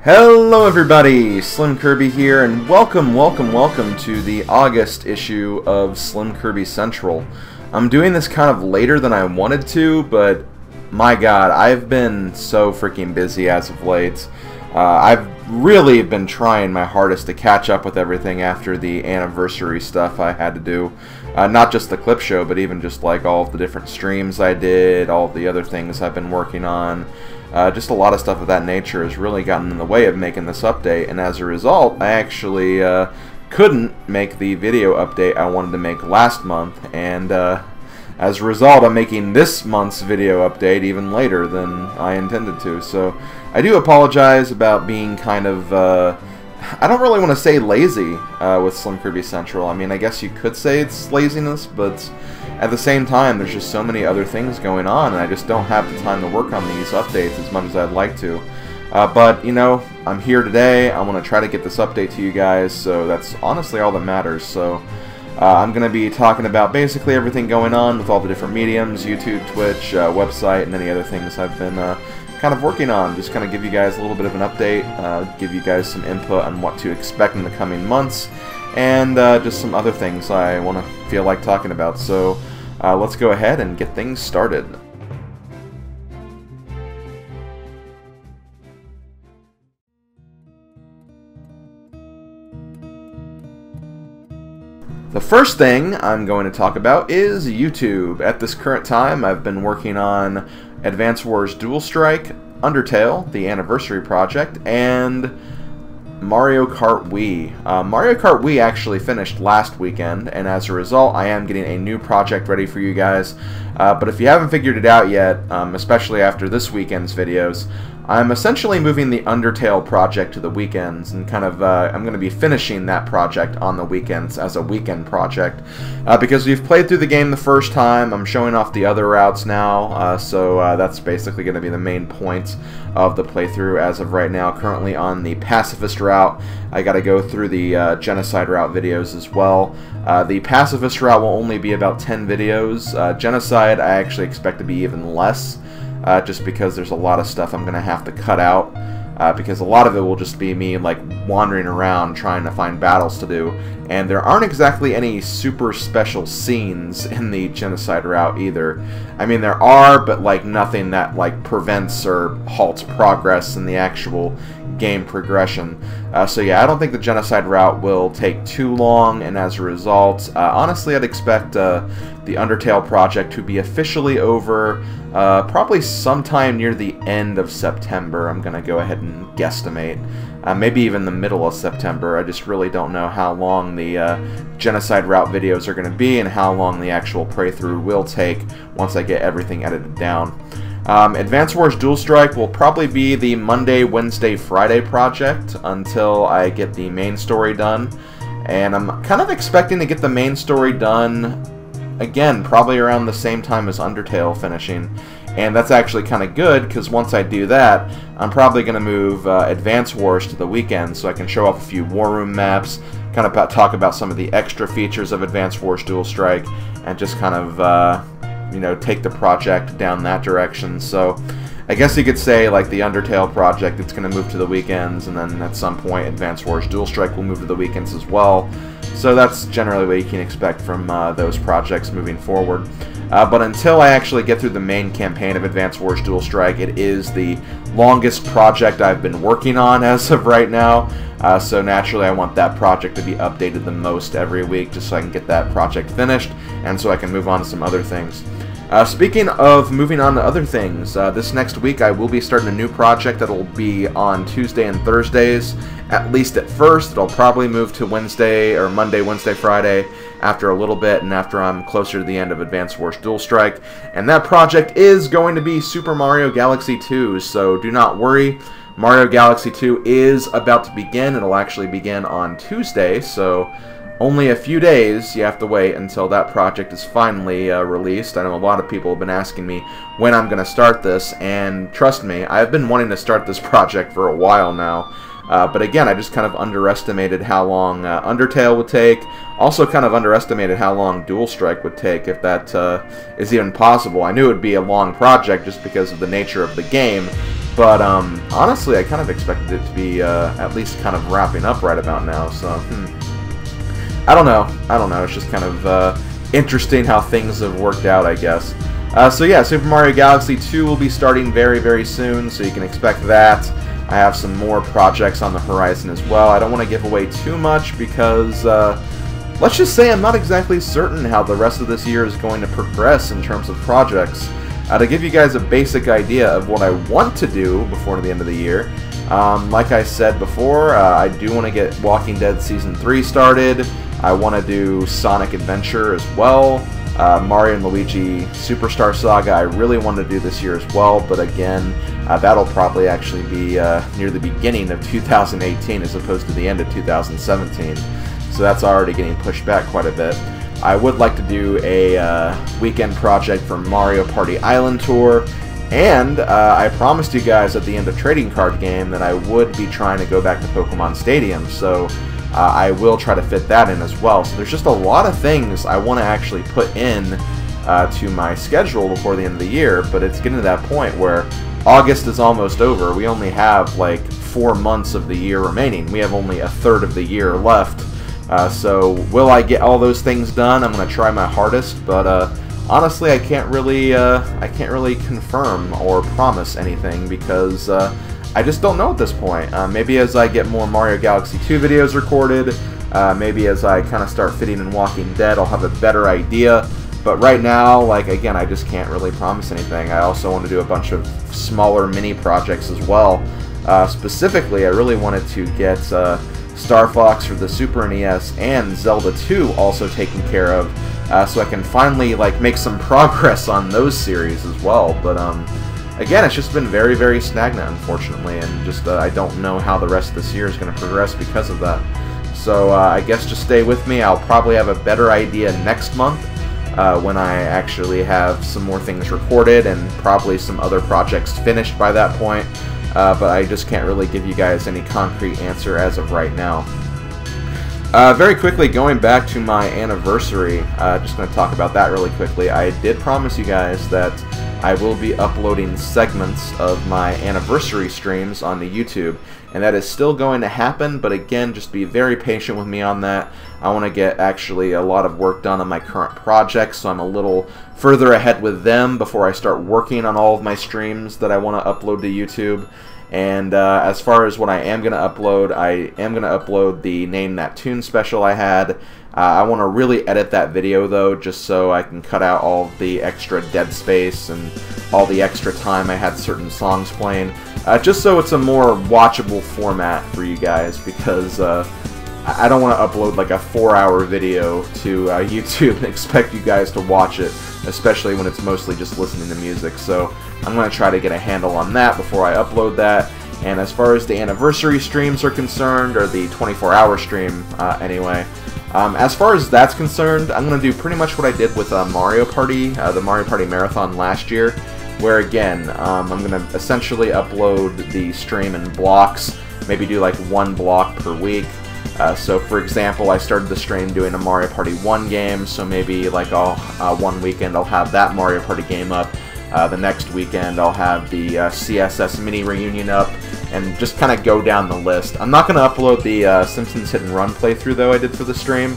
Hello everybody, SlimKirby here, and welcome to the August issue of SlimKirby Central. I'm doing this kind of later than I wanted to, but my god, I've been so freaking busy as of late. I've really been trying my hardest to catch up with everything after the anniversary stuff I had to do. Not just the clip show, but even just like all of the different streams I did, all of the other things I've been working on. Just a lot of stuff of that nature has really gotten in the way of making this update, and as a result, I actually couldn't make the video update I wanted to make last month, and as a result, I'm making this month's video update even later than I intended to. So I do apologize about being kind of, I don't really want to say lazy with SlimKirby Central. I mean, I guess you could say it's laziness, but at the same time, there's just so many other things going on, and I just don't have the time to work on these updates as much as I'd like to. But, you know, I'm here today. I want to try to get this update to you guys, so that's honestly all that matters. So I'm going to be talking about basically everything going on with all the different mediums, YouTube, Twitch, website, and any other things I've been kind of working on. Just kind of give you guys a little bit of an update, give you guys some input on what to expect in the coming months, and just some other things I want to feel like talking about. So let's go ahead and get things started. The first thing I'm going to talk about is YouTube. At this current time, I've been working on Advance Wars Dual Strike, Undertale, the Anniversary Project, and Mario Kart Wii. Mario Kart Wii actually finished last weekend, and as a result, I am getting a new project ready for you guys. But if you haven't figured it out yet, especially after this weekend's videos, I'm essentially moving the Undertale project to the weekends, and kind of I'm going to be finishing that project on the weekends as a weekend project. Because we've played through the game the first time, I'm showing off the other routes now, so that's basically going to be the main point of the playthrough as of right now. Currently on the Pacifist route. I got to go through the Genocide route videos as well. The Pacifist route will only be about 10 videos. Genocide I actually expect to be even less. Just because there's a lot of stuff I'm going to have to cut out, because a lot of it will just be me like wandering around trying to find battles to do, and there aren't exactly any super special scenes in the Genocide route either. I mean, there are, but like nothing that like prevents or halts progress in the actual game progression. So yeah, I don't think the Genocide route will take too long, and as a result, honestly, I'd expect the Undertale project to be officially over probably sometime near the end of September. I'm going to go ahead and guesstimate. Maybe even the middle of September. I just really don't know how long the Genocide route videos are going to be and how long the actual playthrough will take once I get everything edited down. Advance Wars Dual Strike will probably be the Monday, Wednesday, Friday project until I get the main story done. And I'm kind of expecting to get the main story done again, probably around the same time as Undertale finishing. And that's actually kind of good, because once I do that, I'm probably going to move Advance Wars to the weekend so I can show off a few War Room maps, kind of talk about some of the extra features of Advance Wars Dual Strike, and just kind of, you know, take the project down that direction. So I guess you could say, like, the Undertale project, it's going to move to the weekends, and then at some point Advance Wars Dual Strike will move to the weekends as well. So that's generally what you can expect from those projects moving forward. But until I actually get through the main campaign of Advance Wars Dual Strike, it is the longest project I've been working on as of right now. So naturally I want that project to be updated the most every week, just so I can get that project finished, and so I can move on to some other things. Speaking of moving on to other things, this next week I will be starting a new project that'll be on Tuesday and Thursdays, at least at first. It'll probably move to Wednesday or Monday, Wednesday, Friday after a little bit, and after I'm closer to the end of Advance Wars Dual Strike. And that project is going to be Super Mario Galaxy 2, so do not worry. Mario Galaxy 2 is about to begin. It'll actually begin on Tuesday, so only a few days you have to wait until that project is finally released. I know a lot of people have been asking me when I'm going to start this, and trust me, I've been wanting to start this project for a while now. But again, I just kind of underestimated how long Undertale would take. Also kind of underestimated how long Dual Strike would take, if that is even possible. I knew it would be a long project just because of the nature of the game, But honestly, I kind of expected it to be at least kind of wrapping up right about now. So I don't know. It's just kind of interesting how things have worked out, I guess. So yeah, Super Mario Galaxy 2 will be starting very, very soon, so you can expect that. I have some more projects on the horizon as well. I don't want to give away too much because, let's just say I'm not exactly certain how the rest of this year is going to progress in terms of projects. To give you guys a basic idea of what I want to do before the end of the year, like I said before, I do want to get Walking Dead Season 3 started. I want to do Sonic Adventure as well. Mario and Luigi Superstar Saga I really want to do this year as well, but again, that'll probably actually be near the beginning of 2018 as opposed to the end of 2017. So that's already getting pushed back quite a bit. I would like to do a weekend project for Mario Party Island Tour, and I promised you guys at the end of Trading Card Game that I would be trying to go back to Pokemon Stadium, so I will try to fit that in as well. So there's just a lot of things I want to actually put in to my schedule before the end of the year, but it's getting to that point where August is almost over. We only have like 4 months of the year remaining. We have only a third of the year left. So will I get all those things done? I'm going to try my hardest, but honestly, I can't really confirm or promise anything because I just don't know at this point. Maybe as I get more Mario Galaxy 2 videos recorded, maybe as I kind of start fitting in Walking Dead, I'll have a better idea. But right now, like, again, I just can't really promise anything. I also want to do a bunch of smaller mini projects as well. Specifically, I really wanted to get Star Fox for the Super NES and Zelda 2 also taken care of, so I can finally like make some progress on those series as well. But again, it's just been very, very stagnant, unfortunately, and just I don't know how the rest of this year is going to progress because of that. So I guess just stay with me. I'll probably have a better idea next month when I actually have some more things recorded and probably some other projects finished by that point. But I just can't really give you guys any concrete answer as of right now. Very quickly, going back to my anniversary, just going to talk about that really quickly. I did promise you guys that I will be uploading segments of my anniversary streams onto YouTube, and that is still going to happen, but again, just be very patient with me on that. I want to get actually a lot of work done on my current projects, so I'm a little further ahead with them before I start working on all of my streams that I want to upload to YouTube. And as far as what I am going to upload, I am going to upload the Name That Tune special I had. I want to really edit that video though, just so I can cut out all the extra dead space and all the extra time I had certain songs playing, just so it's a more watchable format for you guys, because I don't want to upload like a 4-hour video to YouTube and expect you guys to watch it, especially when it's mostly just listening to music. So I'm going to try to get a handle on that before I upload that. And as far as the anniversary streams are concerned, or the 24-hour stream anyway, as far as that's concerned, I'm going to do pretty much what I did with Mario Party, the Mario Party Marathon last year, where again, I'm going to essentially upload the stream in blocks, maybe do like 1 block per week. So for example, I started the stream doing a Mario Party 1 game, so maybe like one weekend I'll have that Mario Party game up. The next weekend I'll have the CSS Mini Reunion up, and just kind of go down the list. I'm not going to upload the Simpsons Hit and Run playthrough though I did for the stream,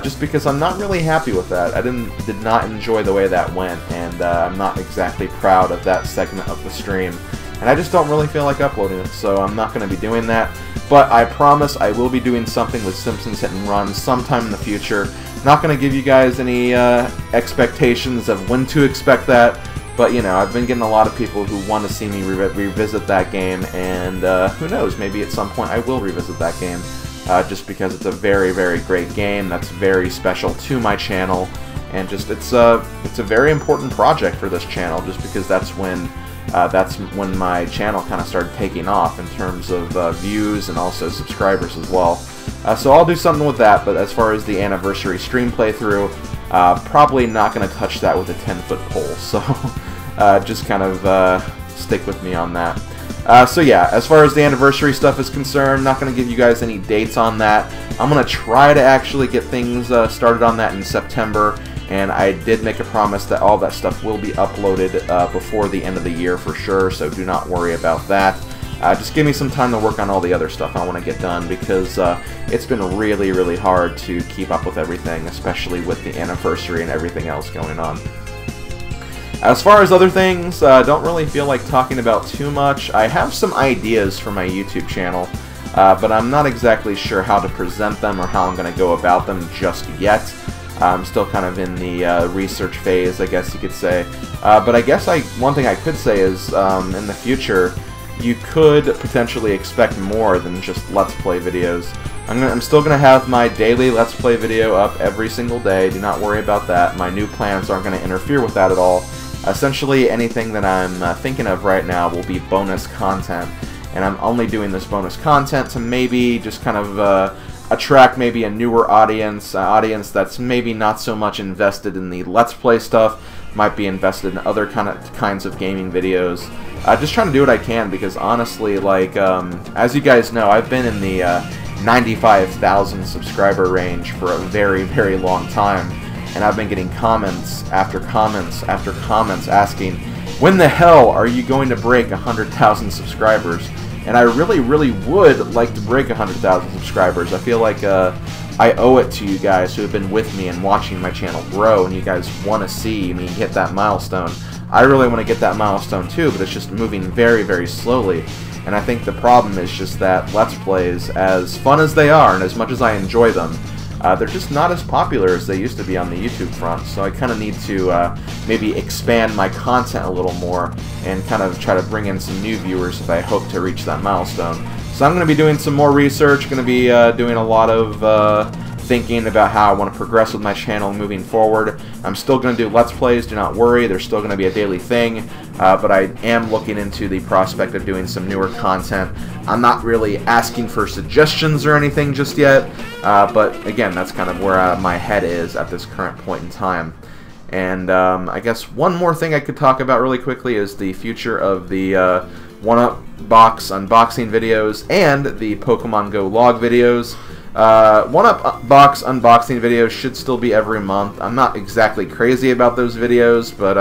just because I'm not really happy with that. I did not enjoy the way that went, and I'm not exactly proud of that segment of the stream. And I just don't really feel like uploading it, so I'm not going to be doing that. But I promise I will be doing something with Simpsons Hit and Run sometime in the future. Not going to give you guys any expectations of when to expect that, but you know, I've been getting a lot of people who want to see me revisit that game, and who knows, maybe at some point I will revisit that game, just because it's a very, very great game that's very special to my channel, and just it's a very important project for this channel, just because that's when my channel kind of started taking off in terms of views and also subscribers as well. So I'll do something with that, but as far as the anniversary stream playthrough, probably not going to touch that with a 10-foot pole, so just kind of stick with me on that. So yeah, as far as the anniversary stuff is concerned, not going to give you guys any dates on that. I'm going to try to actually get things started on that in September, and I did make a promise that all that stuff will be uploaded before the end of the year for sure, so do not worry about that. Just give me some time to work on all the other stuff I want to get done, because it's been really, really hard to keep up with everything, especially with the anniversary and everything else going on. As far as other things, don't really feel like talking about too much. I have some ideas for my YouTube channel, but I'm not exactly sure how to present them or how I'm going to go about them just yet. I'm still kind of in the research phase, I guess you could say. But I guess one thing I could say is, in the future, you could potentially expect more than just Let's Play videos. I'm still going to have my daily Let's Play video up every single day. Do not worry about that. My new plans aren't going to interfere with that at all. Essentially, anything that I'm thinking of right now will be bonus content. And I'm only doing this bonus content to maybe just kind of attract maybe a newer audience, audience that's maybe not so much invested in the Let's Play stuff, might be invested in other kinds of gaming videos. Just trying to do what I can, because honestly, like, as you guys know, I've been in the 95,000 subscriber range for a very, very long time, and I've been getting comments after comments after comments asking, when the hell are you going to break 100,000 subscribers? And I really, really would like to break 100,000 subscribers. I feel like I owe it to you guys who have been with me and watching my channel grow, and you guys want to see me hit that milestone. I really want to get that milestone too, but it's just moving very, very slowly. And I think the problem is just that Let's Plays, as fun as they are, and as much as I enjoy them, they're just not as popular as they used to be on the YouTube front, so I kind of need to maybe expand my content a little more and kind of try to bring in some new viewers if I hope to reach that milestone. So I'm going to be doing some more research, going to be doing a lot of thinking about how I want to progress with my channel moving forward. I'm still going to do Let's Plays, do not worry, there's still going to be a daily thing, but I am looking into the prospect of doing some newer content. I'm not really asking for suggestions or anything just yet, but again, that's kind of where my head is at this current point in time. And I guess one more thing I could talk about really quickly is the future of the 1UP box unboxing videos and the Pokemon Go log videos. 1UP box unboxing videos should still be every month. I'm not exactly crazy about those videos, but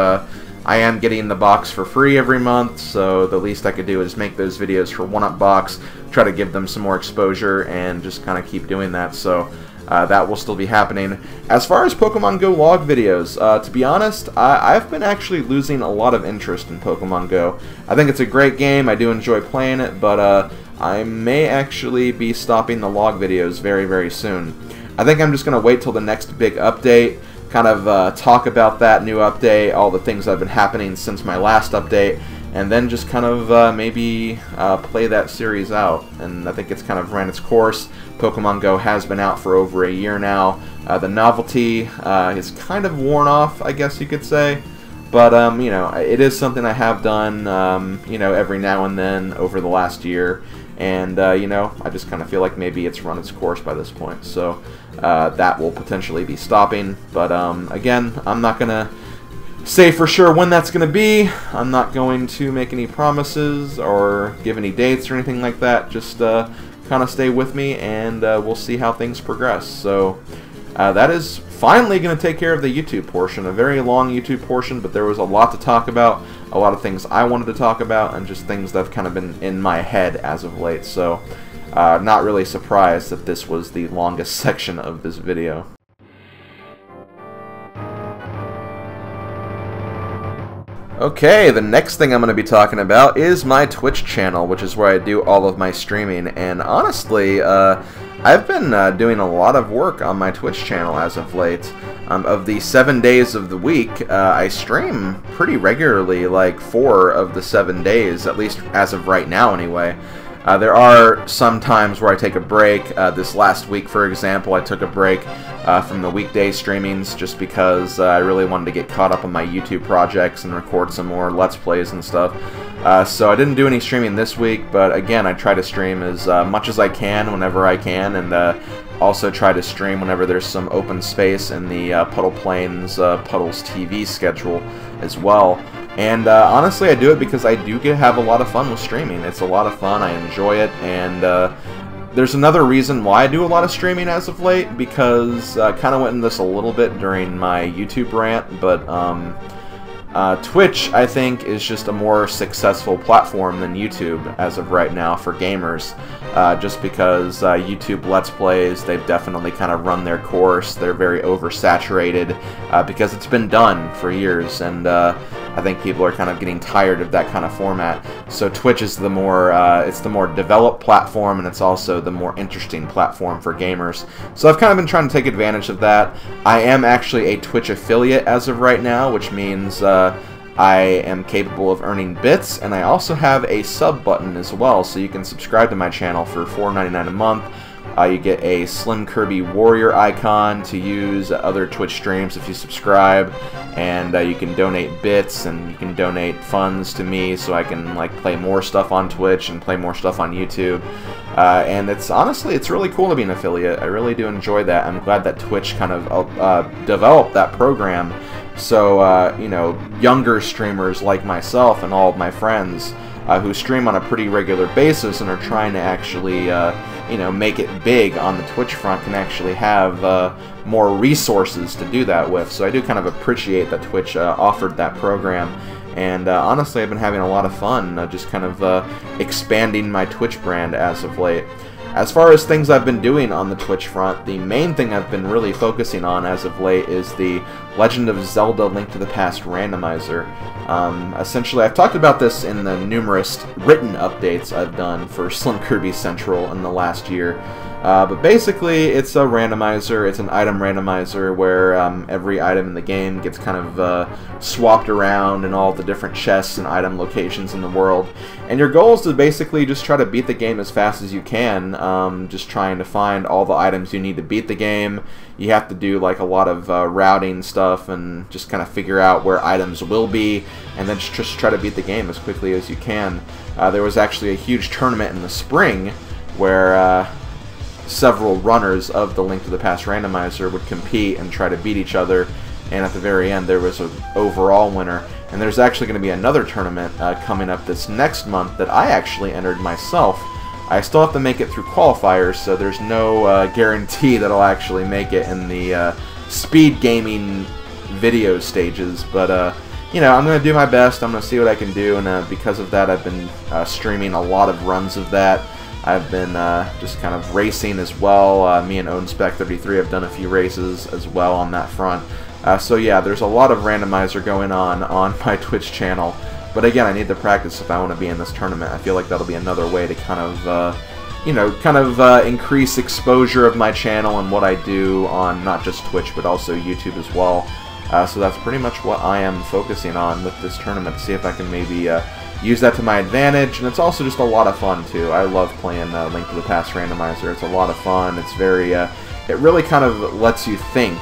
I am getting the box for free every month, so the least I could do is make those videos for 1UP box, try to give them some more exposure, and just kind of keep doing that. So that will still be happening. As far as Pokemon Go log videos, to be honest, I've been actually losing a lot of interest in Pokemon Go. I think it's a great game, I do enjoy playing it, but I may actually be stopping the log videos very, very soon. I think I'm just going to wait till the next big update, kind of talk about that new update, all the things that have been happening since my last update, and then just kind of maybe play that series out. And I think it's kind of ran its course. Pokemon Go has been out for over a year now. The novelty is kind of worn off, I guess you could say. But, you know, it is something I have done, you know, every now and then over the last year. And, you know, I just kind of feel like maybe it's run its course by this point. So that will potentially be stopping. But, again, I'm not going to say for sure when that's going to be. I'm not going to make any promises or give any dates or anything like that. Just kind of stay with me, and we'll see how things progress. So that is finally going to take care of the YouTube portion. A very long YouTube portion, but there was a lot to talk about. A lot of things I wanted to talk about, and just things that have kind of been in my head as of late. So not really surprised that this was the longest section of this video. Okay, the next thing I'm going to be talking about is my Twitch channel, which is where I do all of my streaming. And honestly, I've been doing a lot of work on my Twitch channel as of late. Of the 7 days of the week, I stream pretty regularly, like 4 of the 7 days, at least as of right now anyway. There are some times where I take a break. This last week, for example, I took a break from the weekday streamings just because I really wanted to get caught up on my YouTube projects and record some more Let's Plays and stuff. So I didn't do any streaming this week, but again, I try to stream as much as I can whenever I can, and also try to stream whenever there's some open space in the Puddle Plains Puddles TV schedule as well. And honestly, I do it because I do have a lot of fun with streaming. It's a lot of fun, I enjoy it, and There's another reason why I do a lot of streaming as of late, because I kind of went into this a little bit during my YouTube rant, but Twitch, I think, is just a more successful platform than YouTube as of right now for gamers, just because YouTube Let's Plays, they've definitely kind of run their course. They're very oversaturated because it's been done for years, and I think people are kind of getting tired of that kind of format. So Twitch is the more, it's the more developed platform, and it's also the more interesting platform for gamers. So I've kind of been trying to take advantage of that. I am actually a Twitch affiliate as of right now, which means I am capable of earning bits, and I also have a sub button as well, so you can subscribe to my channel for $4.99 a month. You get a SlimKirby warrior icon to use other Twitch streams if you subscribe, and you can donate bits and you can donate funds to me so I can like play more stuff on Twitch and play more stuff on YouTube. And it's honestly, it's really cool to be an affiliate. I really do enjoy that. I'm glad that Twitch kind of developed that program so you know, younger streamers like myself and all of my friends who stream on a pretty regular basis and are trying to actually you know, make it big on the Twitch front can actually have more resources to do that with. So I do kind of appreciate that Twitch offered that program, and honestly I've been having a lot of fun just kind of expanding my Twitch brand as of late. As far as things I've been doing on the Twitch front, the main thing I've been really focusing on as of late is the Legend of Zelda: Link to the Past Randomizer. Essentially, I've talked about this in the numerous written updates I've done for SlimKirby Central in the last year. But basically, it's a randomizer, it's an item randomizer where every item in the game gets kind of swapped around in all the different chests and item locations in the world. And your goal is to basically just try to beat the game as fast as you can, just trying to find all the items you need to beat the game. You have to do like a lot of routing stuff and just kind of figure out where items will be, and then just try to beat the game as quickly as you can. There was actually a huge tournament in the spring where several runners of the Link to the Past Randomizer would compete and try to beat each other, and at the very end there was an overall winner. And there's actually going to be another tournament coming up this next month that I actually entered myself. I still have to make it through qualifiers, so there's no guarantee that I'll actually make it in the SpeedGaming video stages, but you know, I'm going to do my best. I'm going to see what I can do, and because of that I've been streaming a lot of runs of that. I've been just kind of racing as well. Me and OwnSpec33 have done a few races as well on that front. So yeah, there's a lot of randomizer going on my Twitch channel. But again, I need to practice if I want to be in this tournament. I feel like that'll be another way to kind of, you know, increase exposure of my channel and what I do on not just Twitch but also YouTube as well. So that's pretty much what I am focusing on with this tournament, to see if I can maybe use that to my advantage. And it's also just a lot of fun too. I love playing Link to the Past Randomizer. It's a lot of fun. It's very, it really kind of lets you think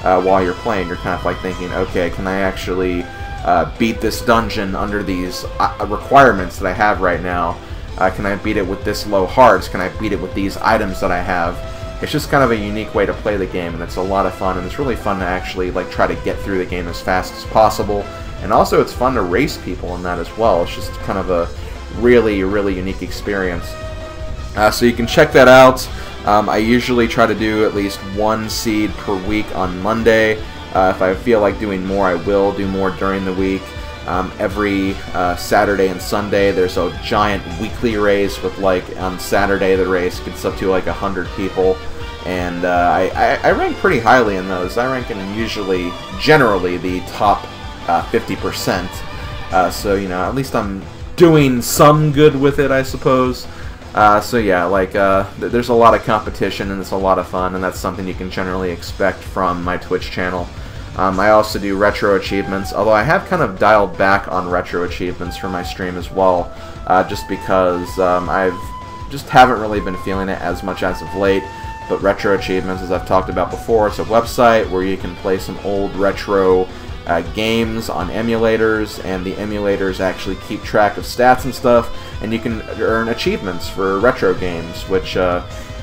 while you're playing. You're kind of like thinking, okay, can I actually beat this dungeon under these requirements that I have right now? Can I beat it with this low hearts? Can I beat it with these items that I have? It's just kind of a unique way to play the game, and it's a lot of fun, and it's really fun to actually like try to get through the game as fast as possible. And also it's fun to race people in that as well. It's just kind of a really, really unique experience. So you can check that out. I usually try to do at least one seed per week on Monday. If I feel like doing more, I will do more during the week. Every Saturday and Sunday there's a giant weekly race with, like, on Saturday the race gets up to like 100 people, and I rank pretty highly in those. I rank in generally the top 50%, so you know, at least I'm doing some good with it, I suppose. So yeah, like there's a lot of competition and it's a lot of fun, and that's something you can generally expect from my Twitch channel. I also do retro achievements, although I have kind of dialed back on retro achievements for my stream as well, just because I've just haven't really been feeling it as much as of late. But retro achievements, as I've talked about before, it's a website where you can play some old retro games on emulators, and the emulators actually keep track of stats and stuff, and you can earn achievements for retro games, which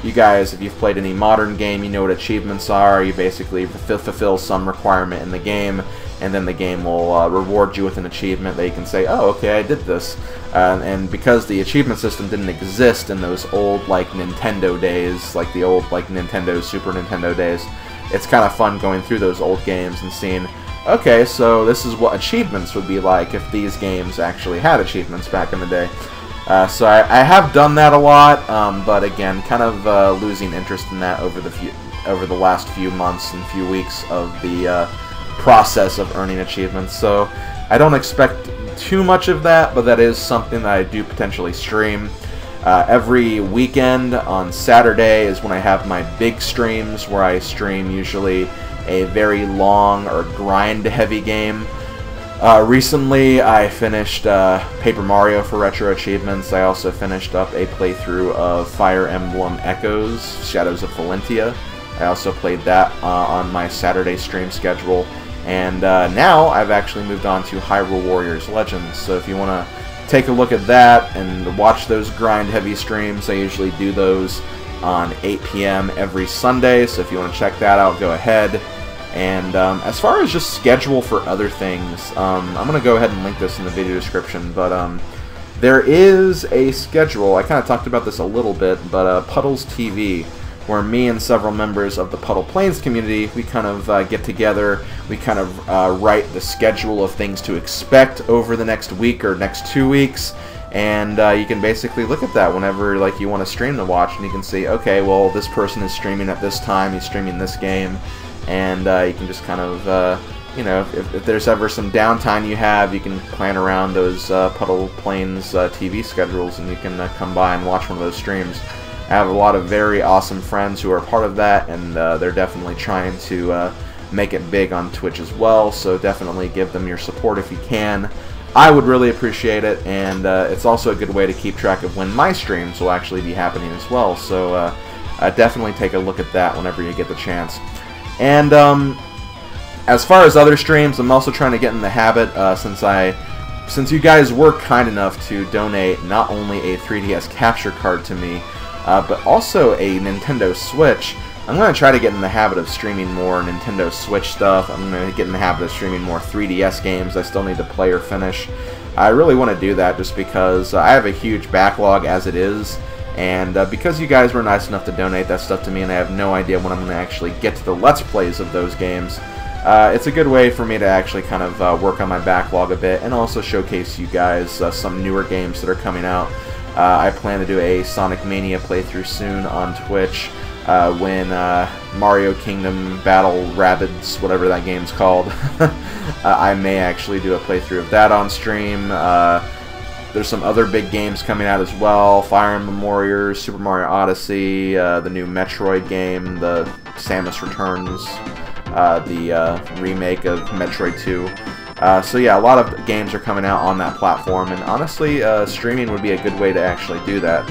you guys, if you've played any modern game, you know what achievements are. You basically fulfill some requirement in the game, and then the game will reward you with an achievement that you can say, oh, okay, I did this. And because the achievement system didn't exist in those old, like, Nintendo days, like the old, like, Nintendo, Super Nintendo days, it's kind of fun going through those old games and seeing, okay, so this is what achievements would be like if these games actually had achievements back in the day. So I have done that a lot, but again, kind of losing interest in that over the last few months and few weeks of the process of earning achievements. So I don't expect too much of that, but that is something that I do potentially stream. Every weekend on Saturday is when I have my big streams, where I stream usually a very long or grind-heavy game. Recently, I finished Paper Mario for retro achievements. I also finished up a playthrough of Fire Emblem Echoes, Shadows of Valentia. I also played that on my Saturday stream schedule. And now I've actually moved on to Hyrule Warriors Legends. So if you want to take a look at that and watch those grind-heavy streams, I usually do those on 8 p.m. every Sunday. So if you want to check that out, go ahead. And as far as just schedule for other things, I'm going to go ahead and link this in the video description, but there is a schedule. I kind of talked about this a little bit, but Puddles TV, where me and several members of the Puddle Plains community, we kind of get together, we kind of write the schedule of things to expect over the next week or next 2 weeks, and you can basically look at that whenever like you want to stream to watch, and you can see, okay, well, this person is streaming at this time, he's streaming this game. And you can just kind of, you know, if there's ever some downtime you have, you can plan around those Puddle Plains TV schedules, and you can come by and watch one of those streams. I have a lot of very awesome friends who are part of that, and they're definitely trying to make it big on Twitch as well, so definitely give them your support if you can. I would really appreciate it, and it's also a good way to keep track of when my streams will actually be happening as well, so definitely take a look at that whenever you get the chance. And as far as other streams, I'm also trying to get in the habit, since you guys were kind enough to donate not only a 3DS capture card to me, but also a Nintendo Switch. I'm going to try to get in the habit of streaming more Nintendo Switch stuff. I'm going to get in the habit of streaming more 3DS games I still need to play or finish. I really want to do that just because I have a huge backlog as it is. And because you guys were nice enough to donate that stuff to me, and I have no idea when I'm going to actually get to the Let's Plays of those games, it's a good way for me to actually kind of work on my backlog a bit, and also showcase you guys some newer games that are coming out. I plan to do a Sonic Mania playthrough soon on Twitch when Mario Kingdom Battle Rabbids, whatever that game's called. I may actually do a playthrough of that on stream. There's some other big games coming out as well. Fire Emblem Warriors, Super Mario Odyssey, the new Metroid game, the Samus Returns, the remake of Metroid 2. So yeah, a lot of games are coming out on that platform, and honestly, streaming would be a good way to actually do that.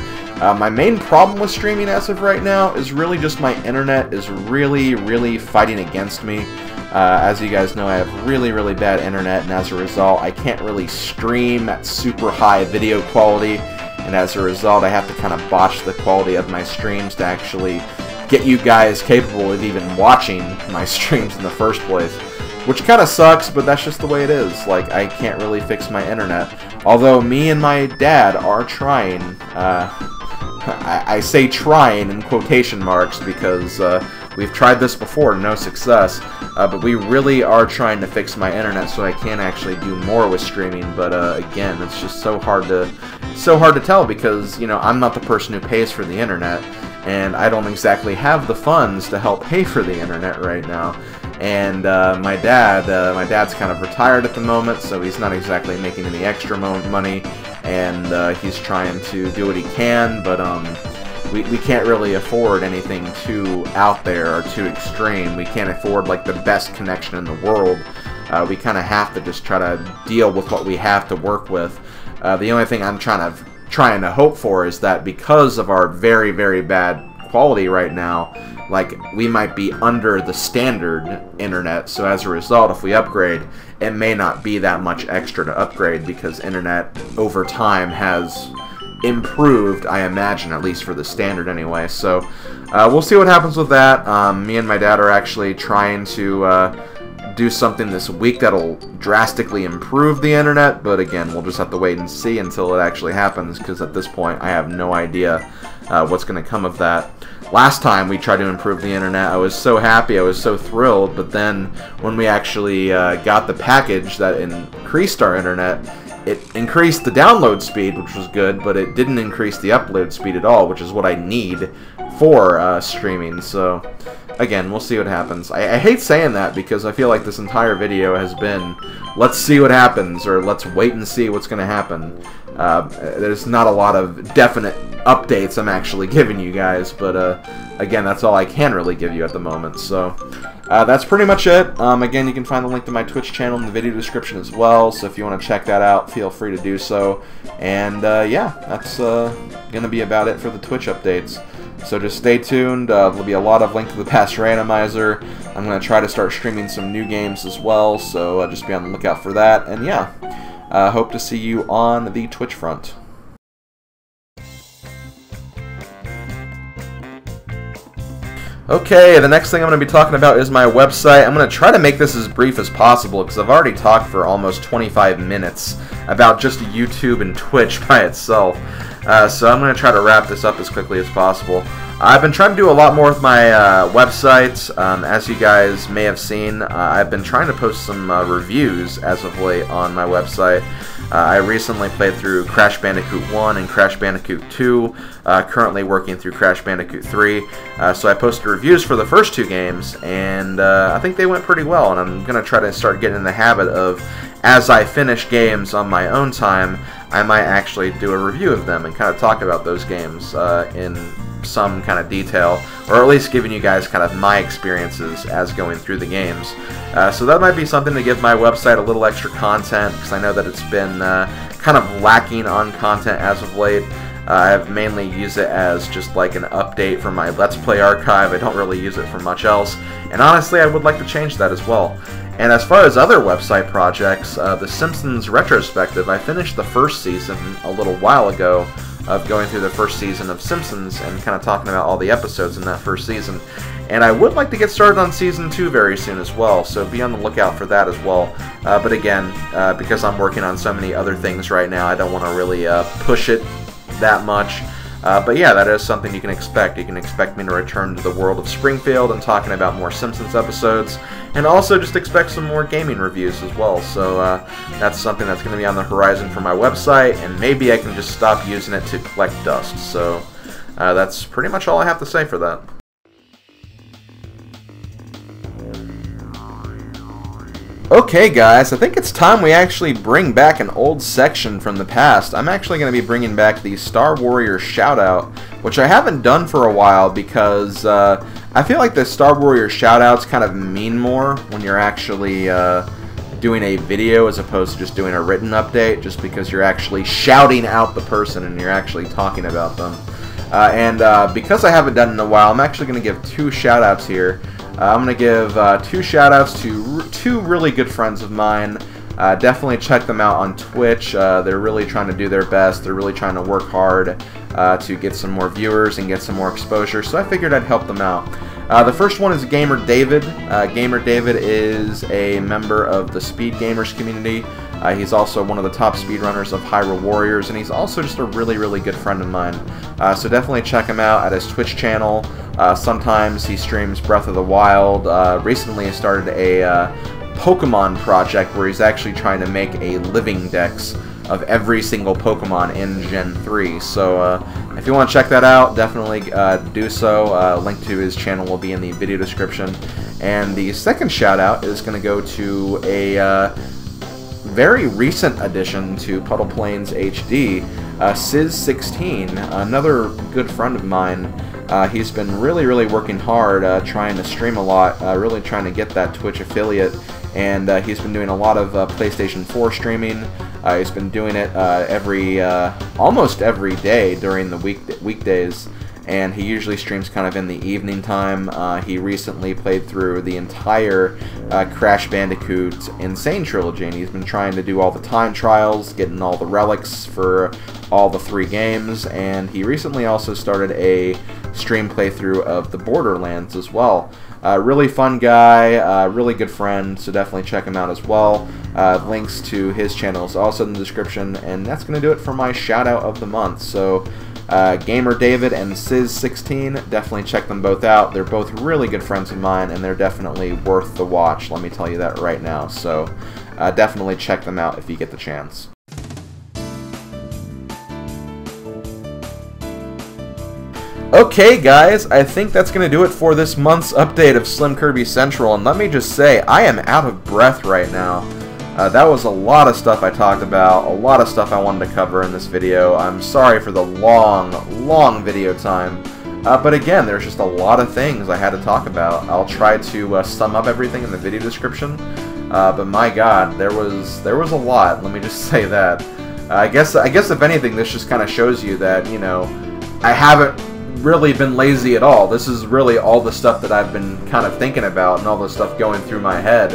My main problem with streaming as of right now is really just my internet is really fighting against me. As you guys know, I have really bad internet, and as a result, I can't really stream at super high video quality, and as a result, I have to kind of botch the quality of my streams to actually get you guys capable of even watching my streams in the first place. Which kind of sucks, but that's just the way it is. Like, I can't really fix my internet. Although me and my dad are trying. I say trying in quotation marks because we've tried this before, no success. But we really are trying to fix my internet so I can actually do more with streaming. But again, it's just so hard to tell because, you know, I'm not the person who pays for the internet, and I don't exactly have the funds to help pay for the internet right now. And my dad's kind of retired at the moment, so he's not exactly making any extra money, and he's trying to do what he can, but we can't really afford anything too out there or too extreme. We can't afford like the best connection in the world. We kind of have to just try to deal with what we have to work with. The only thing I'm trying to hope for is that because of our very bad quality right now, like, we might be under the standard internet, so as a result, if we upgrade, it may not be that much extra to upgrade because internet over time has improved, I imagine, at least for the standard anyway. So we'll see what happens with that. Me and my dad are actually trying to do something this week that'll drastically improve the internet, but again, we'll just have to wait and see until it actually happens, because at this point I have no idea what's going to come of that. Last time we tried to improve the internet, I was so happy, I was so thrilled, but then when we actually got the package that increased our internet, it increased the download speed, which was good, but it didn't increase the upload speed at all, which is what I need for streaming. So again, we'll see what happens. I hate saying that because I feel like this entire video has been, let's see what happens, or let's wait and see what's going to happen. There's not a lot of definite updates I'm actually giving you guys, but again, that's all I can really give you at the moment. So that's pretty much it. Again, you can find the link to my Twitch channel in the video description as well, so if you want to check that out, feel free to do so. And yeah, that's going to be about it for the Twitch updates. So just stay tuned. There'll be a lot of link to the Past Randomizer. I'm going to try to start streaming some new games as well, so just be on the lookout for that. And yeah, hope to see you on the Twitch front. Okay, the next thing I'm going to be talking about is my website. I'm going to try to make this as brief as possible because I've already talked for almost 25 minutes about just YouTube and Twitch by itself. So I'm going to try to wrap this up as quickly as possible. I've been trying to do a lot more with my website. As you guys may have seen, I've been trying to post some reviews as of late on my website. I recently played through Crash Bandicoot 1 and Crash Bandicoot 2, currently working through Crash Bandicoot 3. So I posted reviews for the first two games, and I think they went pretty well, and I'm going to try to start getting in the habit of, as I finish games on my own time, I might actually do a review of them and kind of talk about those games in some kind of detail, or at least giving you guys kind of my experiences as going through the games. So that might be something to give my website a little extra content, because I know that it's been kind of lacking on content as of late. I've mainly used it as just like an update for my Let's Play archive. I don't really use it for much else, and honestly I would like to change that as well. And as far as other website projects, The Simpsons Retrospective, I finished the first season a little while ago of going through the first season of Simpsons and kind of talking about all the episodes in that first season. And I would like to get started on Season 2 very soon as well, so be on the lookout for that as well. But again, because I'm working on so many other things right now, I don't want to really push it that much. But yeah, that is something you can expect. You can expect me to return to the world of Springfield and talking about more Simpsons episodes, and also just expect some more gaming reviews as well. So that's something that's going to be on the horizon for my website, and maybe I can just stop using it to collect dust. So that's pretty much all I have to say for that. Okay guys, I think it's time we actually bring back an old section from the past. I'm actually going to be bringing back the Star Warriors Shoutout, which I haven't done for a while because I feel like the Star Warriors Shoutouts kind of mean more when you're actually doing a video as opposed to just doing a written update, just because you're actually shouting out the person and you're actually talking about them. Because I haven't done it in a while, I'm actually going to give two shoutouts here. I'm going to give two shoutouts to two really good friends of mine. Definitely check them out on Twitch. They're really trying to do their best. They're really trying to work hard to get some more viewers and get some more exposure, so I figured I'd help them out. The first one is Gamer David. Gamer David is a member of the Speed Gamers community. He's also one of the top speedrunners of Hyrule Warriors, and he's also just a really, really good friend of mine. So definitely check him out at his Twitch channel. Sometimes he streams Breath of the Wild. Recently he started a Pokemon project where he's actually trying to make a living dex of every single Pokemon in Gen 3. So if you want to check that out, definitely do so. Link to his channel will be in the video description. And the second shout out is going to go to a very recent addition to Puddle Plains HD, Sizz16, another good friend of mine. He's been really, really working hard, trying to stream a lot, really trying to get that Twitch affiliate, and he's been doing a lot of PlayStation 4 streaming. He's been doing it almost every day during the weekdays, and he usually streams kind of in the evening time. He recently played through the entire Crash Bandicoot Insane Trilogy, and he's been trying to do all the time trials, getting all the relics for all the 3 games, and he recently also started a stream playthrough of the Borderlands as well. Really fun guy, really good friend, so definitely check him out as well. Links to his channel is also in the description, and that's going to do it for my shout out of the month. So Gamer David and Sizz16, definitely check them both out. They're both really good friends of mine, and they're definitely worth the watch, let me tell you that right now. So definitely check them out if you get the chance. Okay guys, I think that's going to do it for this month's update of SlimKirby Central, and let me just say, I am out of breath right now. That was a lot of stuff I talked about, a lot of stuff I wanted to cover in this video. I'm sorry for the long video time, but again, there's just a lot of things I had to talk about. I'll try to sum up everything in the video description, but my god, there was a lot, let me just say that. I guess if anything, this just kind of shows you that, you know, I haven't really been lazy at all. This is really all the stuff that I've been kind of thinking about and all the stuff going through my head,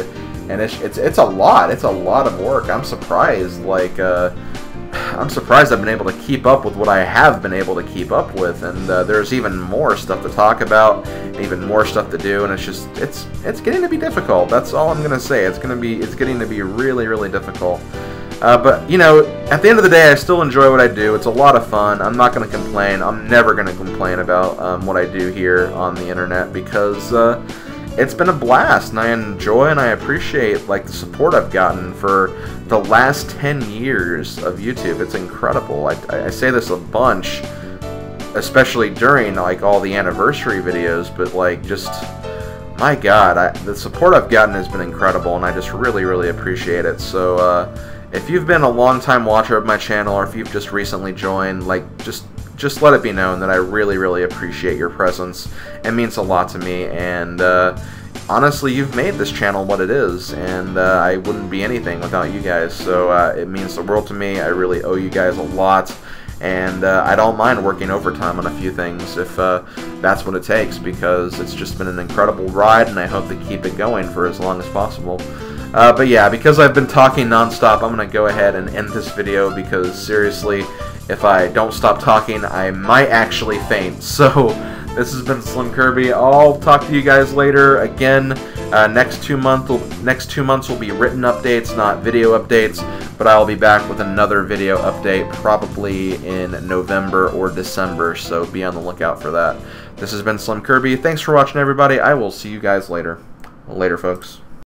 and it's a lot. It's a lot of work. I'm surprised. Like I'm surprised I've been able to keep up with what I have been able to keep up with, and there's even more stuff to talk about, even more stuff to do, and it's getting to be difficult. That's all I'm gonna say. It's getting to be really difficult. But, you know, at the end of the day, I still enjoy what I do. It's a lot of fun. I'm not going to complain. I'm never going to complain about what I do here on the internet, because it's been a blast, and I enjoy and I appreciate, like, the support I've gotten for the last 10 years of YouTube. It's incredible. I say this a bunch, especially during, like, all the anniversary videos, but, like, just, my god, the support I've gotten has been incredible, and I just really appreciate it. So, if you've been a long-time watcher of my channel, or if you've just recently joined, like, just let it be known that I really appreciate your presence. It means a lot to me, and honestly, you've made this channel what it is, and I wouldn't be anything without you guys, so it means the world to me. I really owe you guys a lot, and I don't mind working overtime on a few things if that's what it takes, because it's just been an incredible ride, and I hope to keep it going for as long as possible. But yeah, because I've been talking non-stop, I'm going to go ahead and end this video, because seriously, if I don't stop talking, I might actually faint. So, this has been SlimKirby. I'll talk to you guys later. Again, next 2 months will be written updates, not video updates, but I'll be back with another video update probably in November or December, so be on the lookout for that. This has been SlimKirby. Thanks for watching, everybody. I will see you guys later. Later, folks.